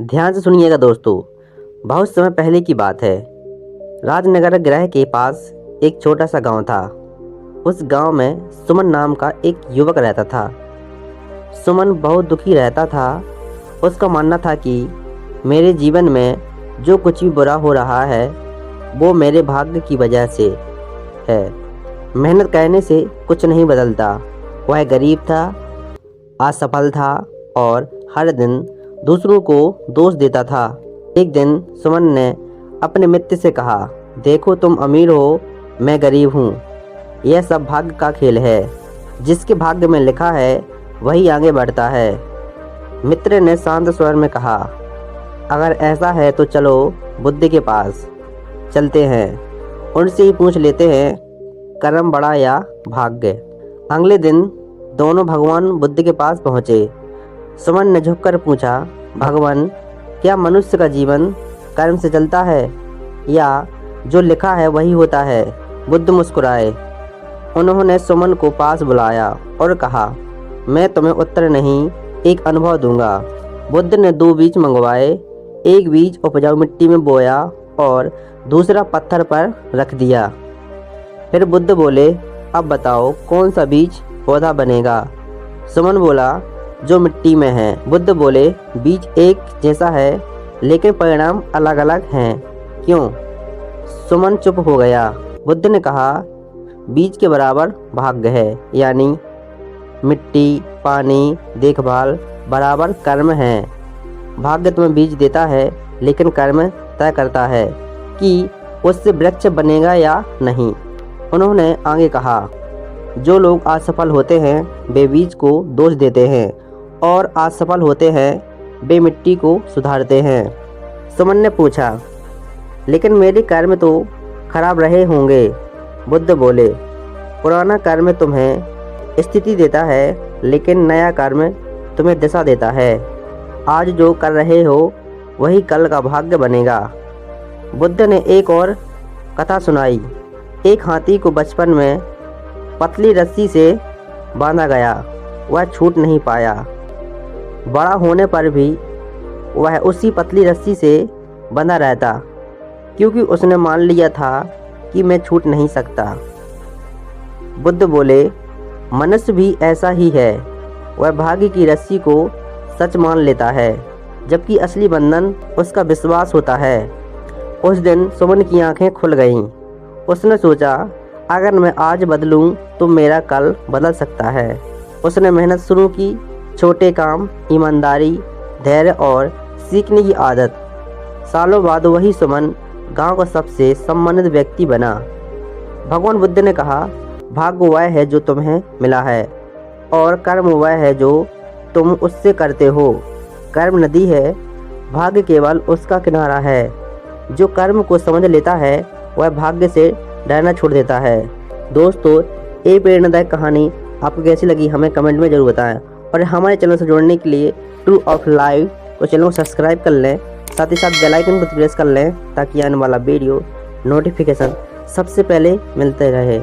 ध्यान से सुनिएगा दोस्तों। बहुत समय पहले की बात है। राजनगर ग्रह के पास एक छोटा सा गांव था। उस गांव में सुमन नाम का एक युवक रहता था। सुमन बहुत दुखी रहता था। उसका मानना था कि मेरे जीवन में जो कुछ भी बुरा हो रहा है वो मेरे भाग्य की वजह से है। मेहनत करने से कुछ नहीं बदलता। वह गरीब था, असफल था और हर दिन दूसरों को दोष देता था। एक दिन सुमन ने अपने मित्र से कहा, देखो तुम अमीर हो, मैं गरीब हूँ। यह सब भाग्य का खेल है। जिसके भाग्य में लिखा है वही आगे बढ़ता है। मित्र ने शांत स्वर में कहा, अगर ऐसा है तो चलो बुद्ध के पास चलते हैं, उनसे ही पूछ लेते हैं कर्म बड़ा या भाग्य। अगले दिन दोनों भगवान बुद्ध के पास पहुँचे। सुमन ने झुककर पूछा, भगवान, क्या मनुष्य का जीवन कर्म से चलता है या जो लिखा है वही होता है? बुद्ध मुस्कुराए। उन्होंने सुमन को पास बुलाया और कहा, मैं तुम्हें उत्तर नहीं, एक अनुभव दूंगा। बुद्ध ने 2 बीज मंगवाए। एक बीज उपजाऊ मिट्टी में बोया और दूसरा पत्थर पर रख दिया। फिर बुद्ध बोले, अब बताओ कौन सा बीज पौधा बनेगा? सुमन बोला, जो मिट्टी में है। बुद्ध बोले, बीज एक जैसा है लेकिन परिणाम अलग अलग हैं, क्यों? सुमन चुप हो गया। बुद्ध ने कहा, बीज के बराबर भाग्य है, यानी मिट्टी, पानी, देखभाल बराबर कर्म है। भाग्य तुम्हें बीज देता है लेकिन कर्म तय करता है कि उससे वृक्ष बनेगा या नहीं। उन्होंने आगे कहा, जो लोग असफल होते हैं वे बीज को दोष देते हैं और असफल होते हैं वे मिट्टी को सुधारते हैं। सुमन ने पूछा, लेकिन मेरे कर्म तो खराब रहे होंगे। बुद्ध बोले, पुराना कर्म तुम्हें स्थिति देता है लेकिन नया कर्म तुम्हें दिशा देता है। आज जो कर रहे हो वही कल का भाग्य बनेगा। बुद्ध ने एक और कथा सुनाई। एक हाथी को बचपन में पतली रस्सी से बांधा गया। वह छूट नहीं पाया। बड़ा होने पर भी वह उसी पतली रस्सी से बंधा रहता, क्योंकि उसने मान लिया था कि मैं छूट नहीं सकता। बुद्ध बोले, मनुष्य भी ऐसा ही है। वह भाग्य की रस्सी को सच मान लेता है, जबकि असली बंधन उसका विश्वास होता है। उस दिन सुमन की आंखें खुल गईं। उसने सोचा, अगर मैं आज बदलूं तो मेरा कल बदल सकता है। उसने मेहनत शुरू की। छोटे काम, ईमानदारी, धैर्य और सीखने की आदत। सालों बाद वही सुमन गांव का सबसे सम्मानित व्यक्ति बना। भगवान बुद्ध ने कहा, भाग्य वह है जो तुम्हें मिला है और कर्म वह है जो तुम उससे करते हो। कर्म नदी है, भाग्य केवल उसका किनारा है। जो कर्म को समझ लेता है वह भाग्य से डरना छोड़ देता है। दोस्तों, ये प्रेरणादायक कहानी आपको कैसी लगी हमें कमेंट में जरूर बताएं और हमारे चैनल से जुड़ने के लिए ट्रू ऑफ लाइफ को चैनल को सब्सक्राइब कर लें, साथ ही साथ बेल आइकन को प्रेस कर लें ताकि आने वाला वीडियो नोटिफिकेशन सबसे पहले मिलते रहे।